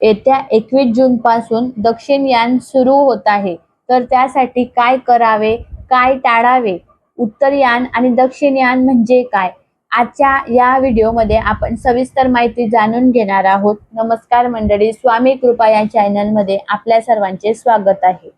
येत्या 21 जून पासून दक्षिणयान सुरू होत आहे. तर त्यासाठी काय करावे, काय टाळावे, उत्तरयान आणि दक्षिणयान म्हणजे काय? आजच्या या व्हिडिओमध्ये आपण सविस्तर माहिती जाणून घेणार आहोत. नमस्कार मंडळी, स्वामी कृपा या चॅनलमध्ये आपल्या सर्वांचे स्वागत आहे.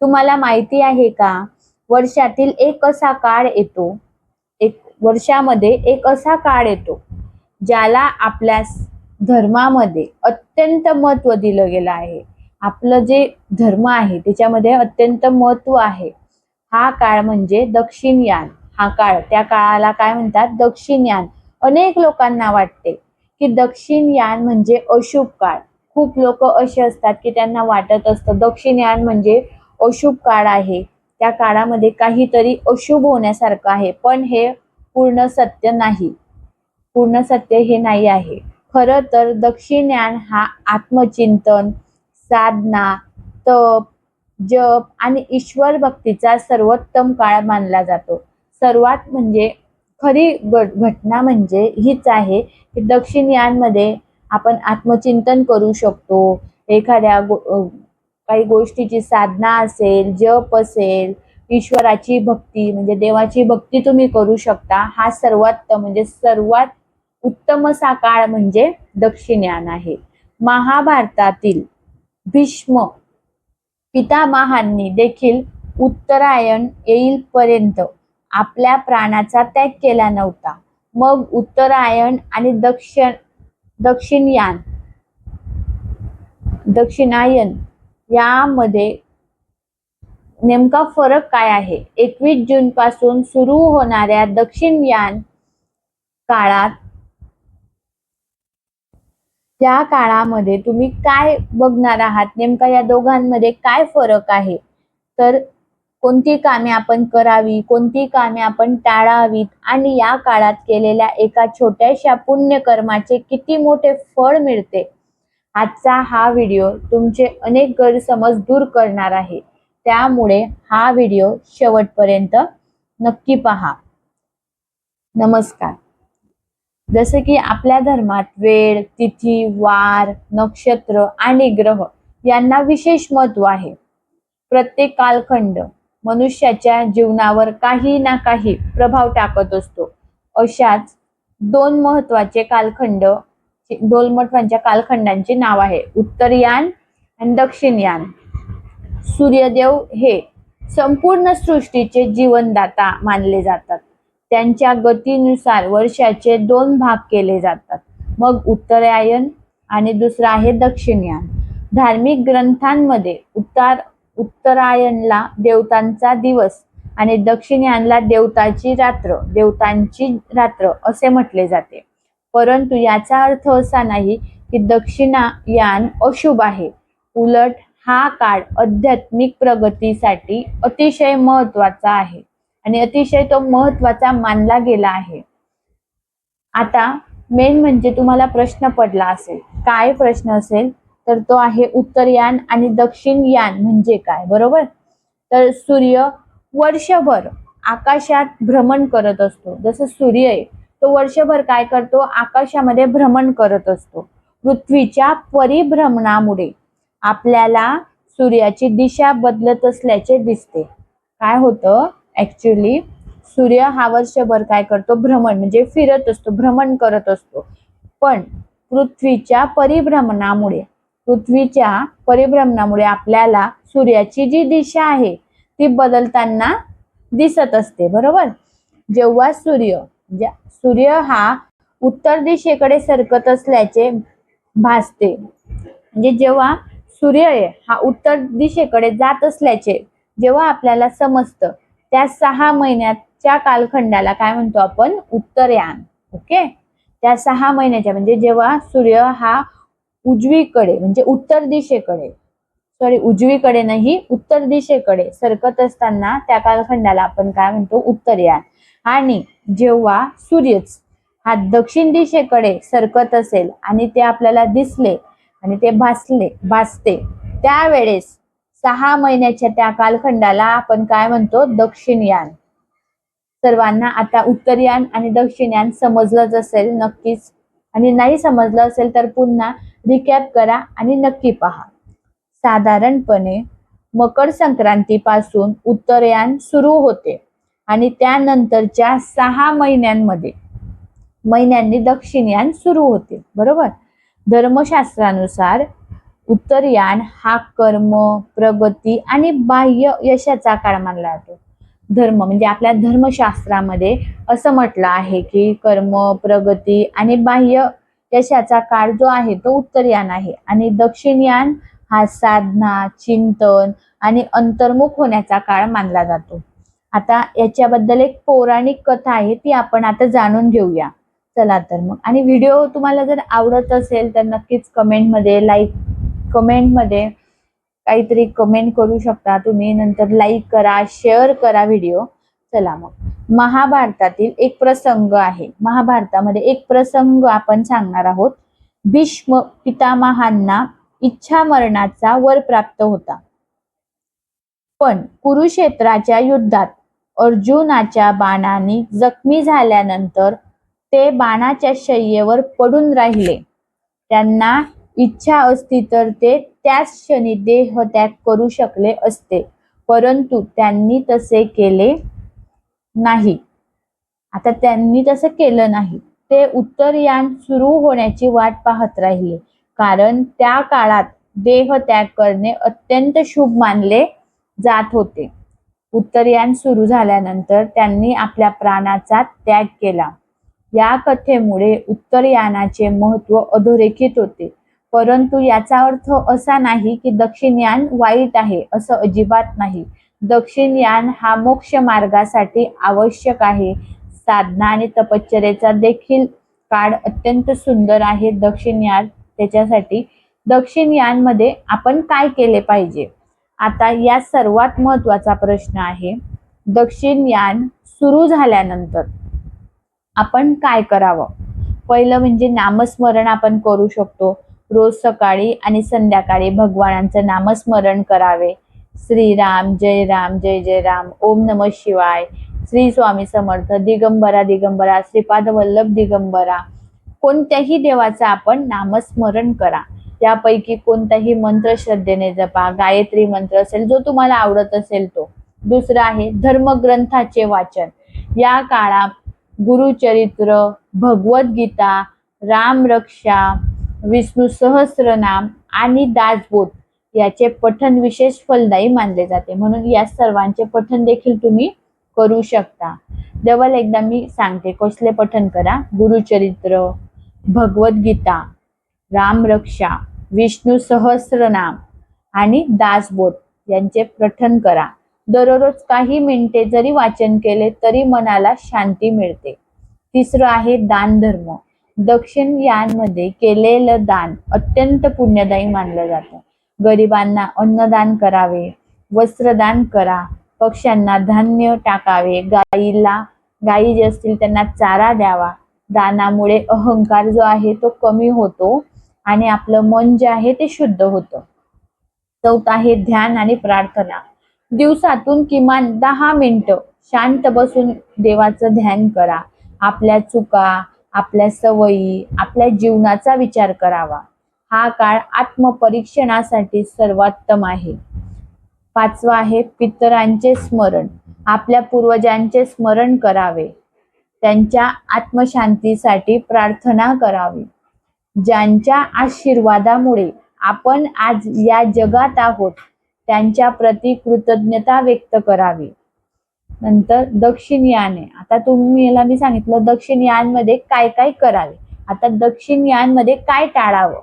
तुम्हाला माहिती आहे का, वर्षातील एक असा काळ येतो, वर्षामध्ये एक असा काळ येतो ज्याला आपल्या धर्मामध्ये अत्यंत महत्त्व दिलं गेलं आहे. आपलं जे धर्म आहे त्याच्यामध्ये अत्यंत महत्त्व आहे. हा काळ म्हणजे दक्षिणयान. हा काळ, त्या काळाला काय म्हणतात? दक्षिणयान. अनेक लोकांना वाटते की दक्षिणयान म्हणजे अशुभ काळ. खूप लोक असे असतात की त्यांना वाटत असतं दक्षिणयान म्हणजे अशुभ काळ आहे, त्या काळामध्ये काहीतरी अशुभ होण्यासारखं आहे. पण हे पूर्ण सत्य नाही. पूर्ण सत्य हे नाही आहे. खरं तर दक्षिणयान हा आत्मचिंतन, साधना, तप, जप आणि ईश्वर भक्तीचा सर्वोत्तम काळ मानला जातो. सर्वात म्हणजे खरी घटना म्हणजे हीच आहे की दक्षिणयानमध्ये आपण आत्मचिंतन करू शकतो. एखाद्या काही गोष्टीची साधना असेल, जप असेल, ईश्वराची भक्ती म्हणजे देवाची भक्ती तुम्ही करू शकता. हा सर्वात उत्तम असा काळ म्हणजे दक्षिणयान आहे. महाभारतातील भीष्म पितामहांनी देखील उत्तरायण येईपर्यंत आपल्या प्राणाचा त्याग केला नव्हता. मग उत्तरायण आणि दक्षिणायन यामध्ये नेमका फरक काय आहे? 21 जून पासून सुरू होणाऱ्या दक्षिणयान काळात, त्या काळामध्ये तुम्ही काय बघणार आहात? नेमका या दोघांमध्ये काय फरक आहे? तर कोणती कामे आपण करावी, कोणती कामे आपण टाळावीत आणि या काळात केलेल्या एका छोट्याशा पुण्यकर्माचे किती मोठे फळ मिळते, आजचा हा व्हिडिओ तुमचे अनेक गैरसमज दूर करणार आहे. त्यामुळे हा व्हिडिओ शेवटपर्यंत नक्की पहा. नमस्कार. जसे की आपल्या धर्मात वेळ, तिथी, वार, नक्षत्र आणि ग्रह यांना विशेष महत्त्व आहे. प्रत्येक कालखंड मनुष्याच्या जीवनावर काही ना काही प्रभाव टाकत असतो. अशाच दोन महत्त्वाच्या कालखंडांचे नाव आहे उत्तरयान आणि दक्षिणयान. सूर्यदेव हे संपूर्ण सृष्टीचे जीवनदाता मानले जातात. त्यांच्या गतीनुसार वर्षाचे 2 भाग केले जातात. मग उत्तरायण आणि दुसरा आहे दक्षिणयान. धार्मिक ग्रंथांमध्ये उत्तरायणला देवतांचा दिवस आणि दक्षिणयानला देवतांची रात्र असे म्हटले जाते. परंतु याचा अर्थ असा नाही की दक्षिणायन अशुभ आहे. उलट हा काळ आध्यात्मिक प्रगतीसाठी अतिशय महत्त्वाचा आहे आणि अतिशय तो महत्त्वाचा मानला गेला आहे. आता मेन म्हणजे तुम्हाला प्रश्न पडला असेल, काय प्रश्न असेल तर तो आहे उत्तरयान आणि दक्षिणयान म्हणजे काय, बरोबर? तर सूर्य वर्षभर आकाशात भ्रमण करत असतो. जसं सूर्य आहे तो वर्षभर काय करतो? आकाशामध्ये भ्रमण करत असतो. पृथ्वीच्या परिभ्रमणामुळे आपल्याला सूर्याची दिशा बदलत असल्याचे दिसते. काय होतं ऍक्च्युली, सूर्य हा वर्षभर काय करतो? भ्रमण म्हणजे फिरत असतो, भ्रमण करत असतो. पण पृथ्वीच्या परिभ्रमणामुळे आपल्याला सूर्याची जी दिशा आहे ती बदलताना दिसत असते, बरोबर? जेव्हा सूर्य हा उत्तर दिशेकडे सरकत असल्याचे भासते, म्हणजे जेव्हा सूर्य हा उत्तर दिशेकडे जात असल्याचे जेव्हा आपल्याला समजतं, त्या 6 महिन्याच्या कालखंडाला काय म्हणतो आपण? उत्तरयान. ओके. त्या 6 महिन्याच्या म्हणजे जेव्हा सूर्य हा उजवीकडे म्हणजे उजवीकडे नाही, उत्तर दिशेकडे सरकत असताना त्या कालखंडाला आपण काय म्हणतो? उत्तरयान. आणि जेव्हा सूर्यच हा दक्षिण दिशेकडे सरकत असेल आणि ते आपल्याला दिसले आणि ते भासते, त्यावेळेस 6 महिन्याच्या त्या कालखंडाला आपण काय म्हणतो? दक्षिणयान. सर्वांना आता उत्तरयान आणि दक्षिणयान समजलंच असेल नक्कीच, आणि नाही समजलं असेल तर पुन्हा रिकॅप करा आणि नक्की पहा. साधारणपणे मकर संक्रांतीपासून उत्तरायण सुरू होते आणि त्यानंतरच्या 6 महिन्यांनी दक्षिणयान सुरू होते. बरोबर. धर्मशास्त्रानुसार उत्तरायण हा कर्म, प्रगती आणि बाह्य यशाचा काळ मानला जातो. धर्म म्हणजे आपल्या धर्मशास्त्रामध्ये असं म्हटलं आहे की कर्म, प्रगती आणि बाह्य यशाचा काळ जो आहे तो उत्तरायण आहे आणि दक्षिणयान हा साधना, चिंतन आणि अंतर्मुख होण्याचा काळ मानला जातो. आता याच्याबद्दल एक पौराणिक कथा आहे, ती आपण आता जाणून घेऊया. चला तर मग. आणि व्हिडिओ तुम्हाला जर आवडत असेल तर नक्कीच कमेंटमध्ये काहीतरी कमेंट करू शकता तुम्ही. नंतर लाईक करा, शेअर करा व्हिडिओ. चला मग. महाभारतातील एक प्रसंग आहे. महाभारतामध्ये एक प्रसंग आपण सांगणार आहोत. भीष्म पितामहांना इच्छा मरणाचा वर प्राप्त होता, पण कुरुक्षेत्राच्या युद्धात अर्जुनाच्या बाणाने जखमी झाल्यानंतर ते बाणाच्या शय्येवर पडून राहिले. त्यांना इच्छा असती तर ते त्याच क्षणी देहत्याग करू शकले असते, परंतु त्यांनी तसे केले नाही. आता त्यांनी तसं केलं नाही. ते उत्तरायण सुरू होण्याची वाट पाहत राहिले, कारण त्या काळात देहत्याग करणे अत्यंत शुभ मानले जात होते. उत्तरायण सुरू झाल्यानंतर त्यांनी आपल्या प्राणाचा त्याग केला. या कथेमुळे उत्तरायणाचे महत्त्व अधोरेखित होते. परंतु याचा अर्थ असा नाही की दक्षिणयान वाईट आहे, असं अजिबात नाही. दक्षिणयान हा मोक्ष मार्गासाठी आवश्यक आहे. साधना आणि तपश्चर्येचा देखील काळ अत्यंत सुंदर आहे दक्षिणयान. त्याच्यासाठी दक्षिणयानमध्ये आपण काय केले पाहिजे? आता या सर्वात महत्त्वाचा प्रश्न आहे, दक्षिणयान सुरू झाल्यानंतर आपण काय करावं? पहिलं म्हणजे नामस्मरण आपण करू शकतो. रोज सकाळी आणि संध्याकाळी भगवानांचं नामस्मरण करावे. श्रीराम जय राम जय जय राम, ओम नमः शिवाय, श्री स्वामी समर्थ, दिगंबरा दिगंबरा, श्रीपाद वल्लभ दिगंबरा. कोणत्याही देवाचं आपण नामस्मरण करा. त्यापैकी कोणताही मंत्र श्रद्धेने जपा. गायत्री मंत्र असेल जो तुम्हाला आवडत असेल तो. दुसरं आहे धर्मग्रंथाचे वाचन. या काळात गुरुचरित्र, भगवद्गीता, रामरक्षा, विष्णू सहस्रनाम आणि दासबोध याचे पठण विशेष फलदायी मानले जाते, म्हणून या सर्वांचे पठण देखील तुम्ही करू शकता. डबल एकदा मी सांगते कसले पठण करा. गुरुचरित्र, भगवद्गीता, रामरक्षा, विष्णू सहस्रनाम आणि दासबोध यांचे पठण करा. दररोज काही मिनिटे जरी वाचन केले तरी मनाला शांती मिळते. तिसरं आहे दान धर्म. दक्षिणयानमध्ये केलेलं दान अत्यंत पुण्यदायी मानलं जातं. गरिबांना अन्नदान करावे, वस्त्रदान करा, पक्ष्यांना धान्य टाकावे, गायी जे असतील त्यांना चारा द्यावा. दानामुळे अहंकार जो आहे तो कमी होतो आणि आपलं मन जे आहे ते शुद्ध होतं. चौथा आहे ध्यान आणि प्रार्थना. दिवसातून किमान 10 मिनिटं शांत बसून देवाचं ध्यान करा. आपल्या चुका, आपल्या सवयी, आपल्या जीवनाचा विचार करावा. हा काळ आत्मपरीक्षणासाठी सर्वोत्तम आहे. पाचवा आहे पितरांचे स्मरण. आपल्या पूर्वजांचे स्मरण करावे, त्यांच्या आत्मशांतीसाठी प्रार्थना करावी. ज्यांच्या आशीर्वादामुळे आपण आज या जगात आहोत त्यांच्या प्रति कृतज्ञता व्यक्त करावी. नंतर दक्षिणयान. आता तुम्हाला मी सांगितलं दक्षिणयानमध्ये काय काय करावे. आता दक्षिणयानमध्ये काय टाळावं?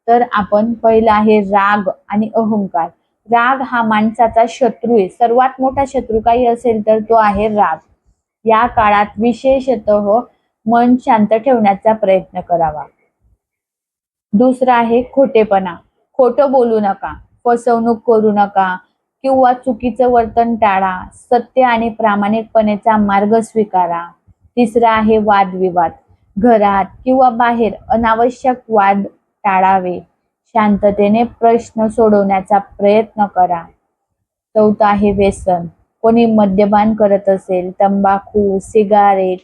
तर आपण पहिलं आहे राग आणि अहंकार. राग हा माणसाचा शत्रू आहे. सर्वात मोठा शत्रू काही असेल तर तो आहे राग. या काळात विशेषतः मन शांत ठेवण्याचा प्रयत्न करावा. दुसरं आहे खोटेपणा. खोटं बोलू नका, फसवणूक करू नका किंवा चुकीचं वर्तन टाळा. सत्य आणि प्रामाणिकपणेचा मार्ग स्वीकारा. तिसरं आहे वादविवाद. घरात किंवा बाहेर अनावश्यक वाद टाळावे. शांततेने प्रश्न सोडवण्याचा प्रयत्न करा. चौथं आहे व्यसन. कोणी मद्यपान करत असेल, तंबाखू, सिगारेट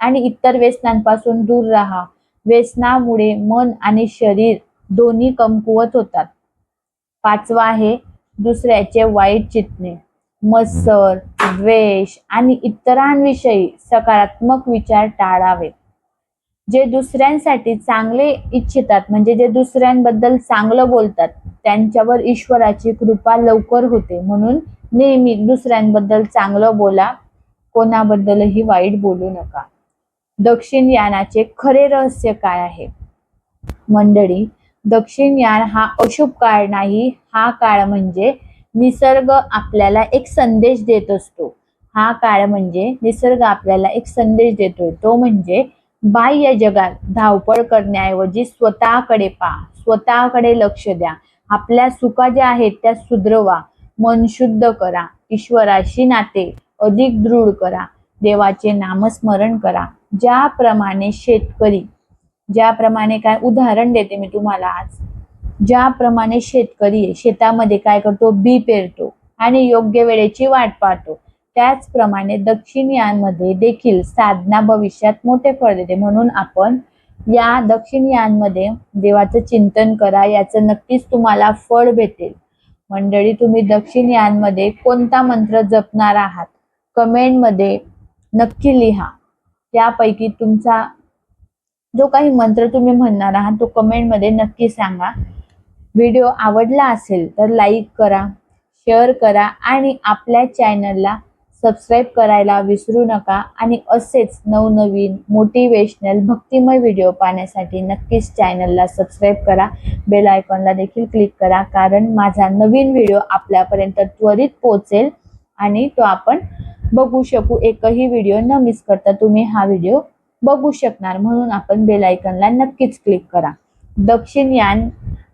आणि इतर व्यसनांपासून दूर राहा. व्यसनामुळे मन आणि शरीर दोन्ही कमकुवत होतात. 5वा आहे दुसऱ्याचे वाईट चित्तणे. मत्सर, द्वेष आणि इतरांविषयी सकारात्मक विचार टाळावे. जे दुसऱ्यांसाठी चांगले इच्छितात, म्हणजे जे दुसऱ्यांबद्दल चांगलं बोलतात, त्यांच्यावर ईश्वराची कृपा लवकर होते. म्हणून नेहमी दुसऱ्यांबद्दल चांगलं बोला, कोणाबद्दलही वाईट बोलू नका. दक्षिण यानाचे खरे रहस्य काय आहे? मंडळी, दक्षिण यान हा अशुभ काळ नाही. हा काळ म्हणजे निसर्ग आपल्याला एक संदेश देत असतो. हा काळ म्हणजे निसर्ग आपल्याला एक संदेश देतोय. तो म्हणजे बाह्य जगात धावपळ करण्याऐवजी स्वतःकडे पहा, स्वतःकडे लक्ष द्या. आपल्या चुका ज्या आहेत त्या सुधरवा, मन शुद्ध करा, ईश्वराशी नाते अधिक दृढ करा, देवाचे नामस्मरण करा. ज्याप्रमाणे काय उदाहरण देते मी तुम्हाला आज. ज्याप्रमाणे शेतकरी शेतामध्ये काय करतो, बी पेरतो आणि योग्य वेळेची वाट पाहतो, त्याचप्रमाणे दक्षिण यानमध्ये देखील साधना भविष्यात मोठे फळ देते. म्हणून आपण या दक्षिण यानमध्ये देवाचं चिंतन करा, याचं नक्कीच तुम्हाला फळ भेटेल. मंडळी, तुम्ही दक्षिण यानमध्ये कोणता मंत्र जपणार आहात कमेंटमध्ये नक्की लिहा. त्यापैकी तुमचा जो काही मंत्र तुम्ही म्हणणार आहात तो कमेंटमध्ये नक्की सांगा. व्हिडिओ आवडला असेल तर लाईक करा, शेअर करा आणि आपल्या चॅनलला सबस्क्राईब करायला विसरू नका. आणि असेच नवनवीन मोटिवेशनल भक्तिमय व्हिडिओ पाहण्यासाठी नक्कीच चॅनलला सबस्क्राईब करा. बेल आयकॉनला देखील क्लिक करा, कारण माझा नवीन व्हिडिओ आपल्यापर्यंत त्वरित पोहोचेल आणि तो आपण बघू शकू. एकही व्हिडिओ न मिस करता तुम्ही हा व्हिडिओ बघू शकणार. म्हणून आपण बेल आयकॉनला नक्कीच क्लिक करा. दक्षिण यान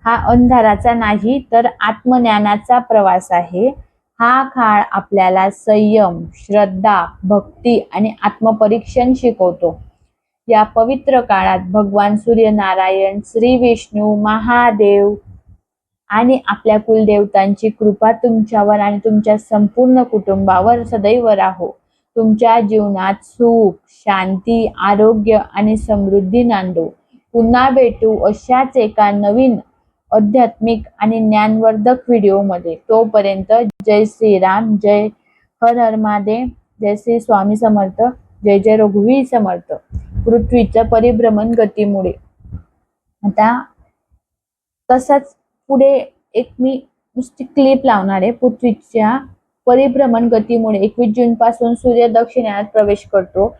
हा अंधाराचा नाही तर आत्मज्ञानाचा प्रवास आहे. हा काळ आपल्याला संयम, श्रद्धा, भक्ती आणि आत्मपरीक्षण शिकवतो. या पवित्र काळात भगवान सूर्यनारायण, श्री विष्णू, महादेव आणि आपल्या कुलदेवतांची कृपा तुमच्यावर आणि तुमच्या संपूर्ण कुटुंबावर सदैव राहो. तुमच्या जीवनात सुख, शांती, आरोग्य आणि समृद्धी नांदो. पुन्हा भेटू अशाच एका नवीन आध्यात्मिक आणि ज्ञानवर्धक व्हिडिओमध्ये. तोपर्यंत जय श्रीराम, जय हर हर महादेव, जय श्री स्वामी समर्थ, जय जय रघुवीर समर्थ. पृथ्वीचं परिभ्रमण गतीमुळे आता तसंच पुढे एक मी नुसती क्लिप लावणार आहे. पृथ्वीच्या परिभ्रमण गतीमुळे 21 जून पासून सूर्य दक्षिणात प्रवेश करतो.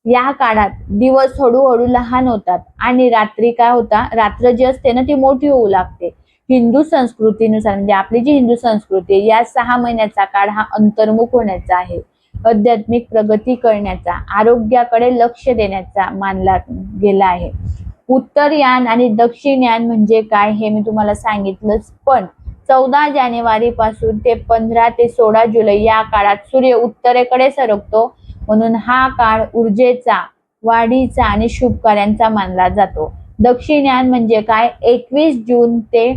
या काळात दिवस हळूहळू लहान होतात आणि रात्री काय होता, रात्र जी असते ना ती मोठी होऊ लागते. हिंदू संस्कृतीनुसार, म्हणजे आपली जी हिंदू संस्कृती, या 6 महिन्याचा काळ हा अंतर्मुख होण्याचा आहे, आध्यात्मिक प्रगती करण्याचा, आरोग्याकडे लक्ष देण्याचा मानला गेला आहे. उत्तर यान आणि दक्षिण यान म्हणजे काय हे मी तुम्हाला सांगितलंच, पण 14 जानेवारी पासून ते 15 ते 16 जुलै या काळात सूर्य उत्तरेकडे सरकतो. म्हणून हा काळ ऊर्जेचा, वाढीचा आणि शुभ कार्यांचा मानला जातो. दक्षिण यान म्हणजे काय, 21 जून ते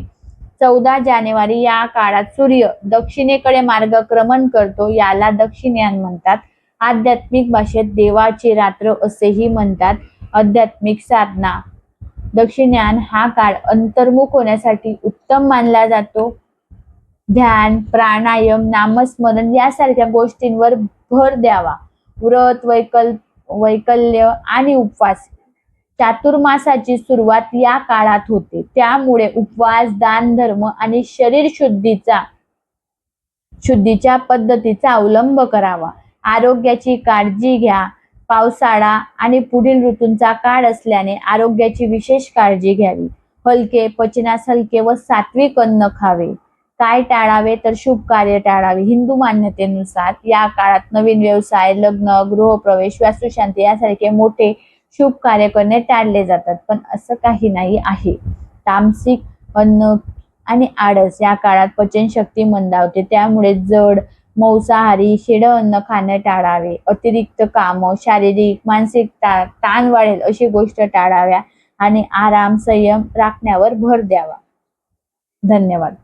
14 जानेवारी या काळात सूर्य दक्षिणेकडे मार्गक्रमण करतो, याला दक्षिण यान म्हणतात. आध्यात्मिक भाषेत देवाची रात्र असेही म्हणतात. आध्यात्मिक साधना, दक्षिण यान हा काळ अंतर्मुख होण्यासाठी उत्तम मानला जातो. ध्यान, प्राणायाम, नामस्मरण यासारख्या गोष्टींवर भर द्यावा. व्रत, वैकल्य आणि उपवास. चातुर्मासाची सुरुवात या काळात होते, त्यामुळे उपवास, दान धर्म आणि शरीर शुद्धीच्या पद्धतीचा अवलंब करावा. आरोग्याची काळजी घ्या. पावसाळा आणि पुढील ऋतूंचा काळ असल्याने आरोग्याची विशेष काळजी घ्यावी. पचनास हलके व सात्विक अन्न खावे. काय टाळावे तर शुभ कार्य टाळावे. हिंदू मान्यतेनुसार या काळात नवीन व्यवसाय, लग्न, गृहप्रवेश, वास्तुशांती यासारखे मोठे शुभ कार्य करणे टाळले जातात. पण असं काही नाही आहे. तामसिक अन्न आणि आळस या काळात पचनशक्ती मंदावते, त्यामुळे जड, मांसाहारी, शिळं अन्न खाणे टाळावे. अतिरिक्त काम, शारीरिक, मानसिक ताण वाढेल अशी गोष्ट टाळाव्या आणि आराम, संयम राखण्यावर भर द्यावा. धन्यवाद.